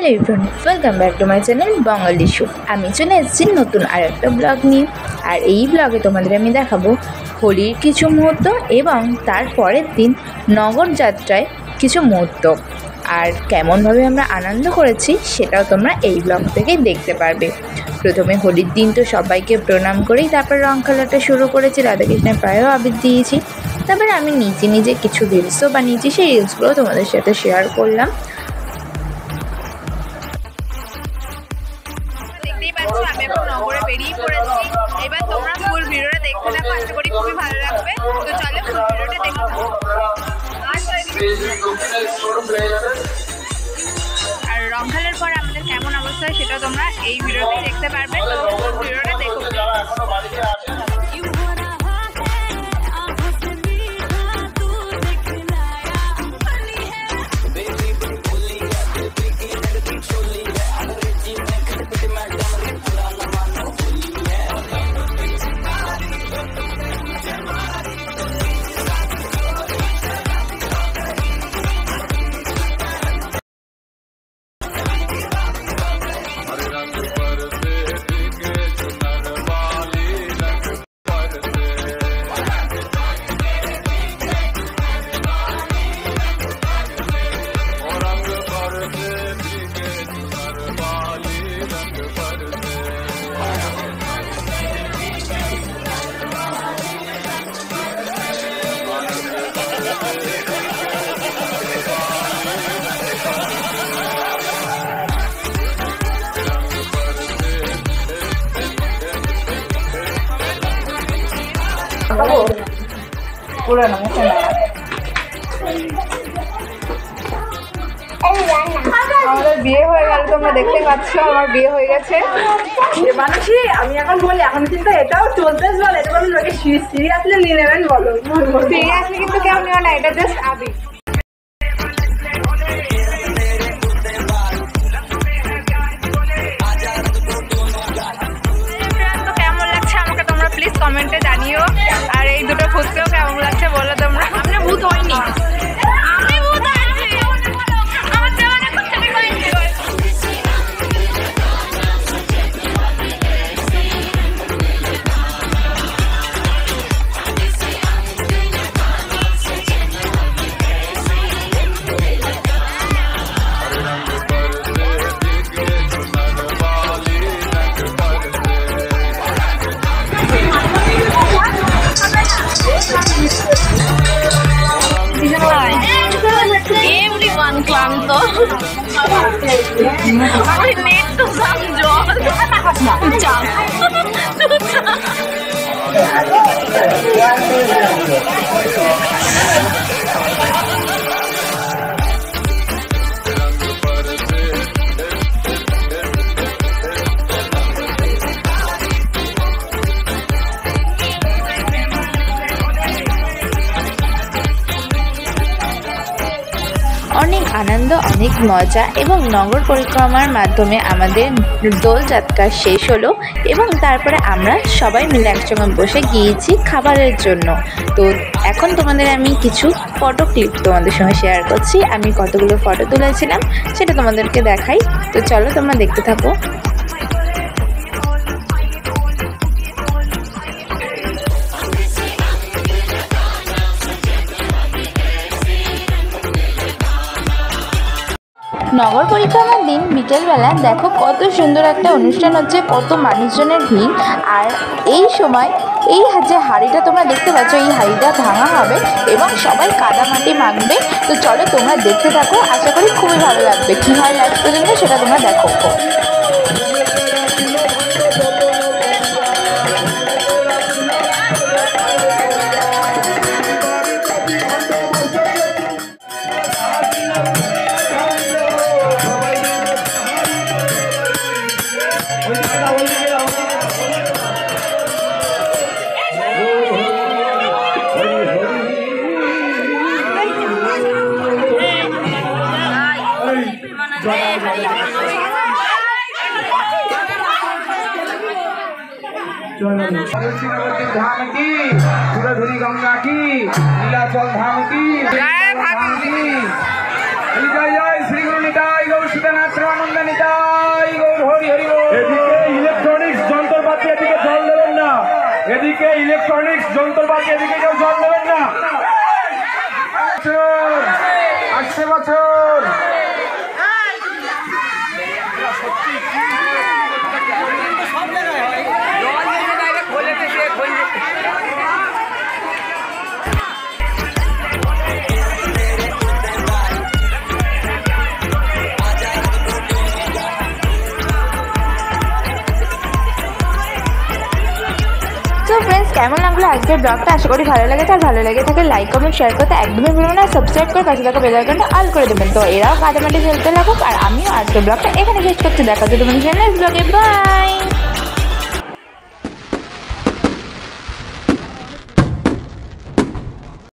Hello everyone, welcome back to my channel Bangali show. আমি চলে এসেছি নতুন আর একটা ব্লগ নিয়ে। আর এই ব্লগে তোমাদের আমি দেখাবো হোলির কিছু মুহূর্ত এবং তার পরের দিন নগর যাত্রায় কিছু মুহূর্ত। আর কেমনভাবে আমরা আনন্দ করেছি সেটাও তোমরা এই ব্লগ থেকেই দেখতে পারবে। প্রথমে হোলির দিন তো সবাইকে প্রণাম করেই তারপর রং খেলাটা শুরু করেছি, রাধাকৃষ্ণের পায়েও আবির দিয়েছি। তারপরে আমি নিজে নিজে কিছু রিলসও বানিয়েছি, সেই রিলসগুলো তোমাদের সাথে শেয়ার করলাম। আমি এখন নগরে বেরিয়ে পড়েছি। এবার তোমরা ফুল ভিডিওটা দেখতে থাকো, আশা করি খুবই ভালো লাগবে। তো চলো ফুল ভিডিওটা দেখতে থাকো। আর রং খেলার পর আমাদের কেমন অবস্থা হয় সেটা তোমরা এই ভিডিওতেই দেখতে পারবে। তো ফুল ভিডিওটা দেখো। আমাদের বিয়ে হয়ে গেল, তোমরা দেখতে পাচ্ছ আমার বিয়ে হয়ে গেছে। মানুষই আমি এখন বলি, এখন কিন্তু এটাও চলতে বলে, এটা বলুন সিরিয়াসলি নিয়ে নেবেন। বলো সিরিয়াসলি কিন্তু কেউ নিও না, এটা জাস্ট আবি। কেমন লাগছে আমাকে তোমরা প্লিজ কমেন্টে জানিও। আর এই দুটো ফুচকেও কেমন লাগছে বলো তোমরা। আমরা ভূত হইনি, আমি ভূত আছি। আমার জামানে কোথায় কইছে everyone ক্লান্ত। I need to some job. অনেক আনন্দ, অনেক মজা এবং নগর পরিক্রমার মাধ্যমে আমাদের দোলযাত্রা শেষ হলো এবং তারপরে আমরা সবাই মিলে একসঙ্গে বসে গিয়েছি খাবারের জন্য। তো এখন তোমাদের আমি কিছু ফটো ক্লিপ তোমাদের সঙ্গে শেয়ার করছি। আমি কতগুলো ফটো তুলেছিলাম সেটা তোমাদেরকে দেখাই। তো চলো তোমরা দেখতে থাকো। নগর পরিক্রমার দিন বিকেলবেলা দেখো কত সুন্দর একটা অনুষ্ঠান হচ্ছে, কত মানুষজনের ভিড়। আর এই সময় এই যে হাঁড়িটা তোমরা দেখতে পাচ্ছ, এই হাঁড়িটা ভাঙা হবে এবং সবাই কাদামাটি মাখবে। তো চলো তোমরা দেখতে থাকো, আশা করি খুবই ভালো লাগবে। কী হয় লাস্ট পর্যন্ত সেটা তোমরা দেখো। धाम की सुरधुरी गंगा की नीलाचल धाम की जय जय श्री गुरु निताई गौर सुतनाथ रामानंद এদিকে ইলেকট্রনিক্স যন্ত্রপাতি এদিকে কেউ জল দেবেন না। আসছে বছর তো ফ্রেন্ডস, কেমন লাগলো আজকের ব্লগটা? আশা করি ভালো লেগেছে। আর ভালো লেগে থাকে লাইক কমেন্ট শেয়ার করতে একদমই ভুলবেন না। সাবস্ক্রাইব করে পাশে থাকা বেল আইকনটা অল করে দেবেন। তো এরাও কাদামাটি খেলতে লাগুক। আর আমিও আজকের ব্লগটা এখানে শেষ করতে দেখা হচ্ছে তোমাদের নেক্সট ব্লগে। বাই।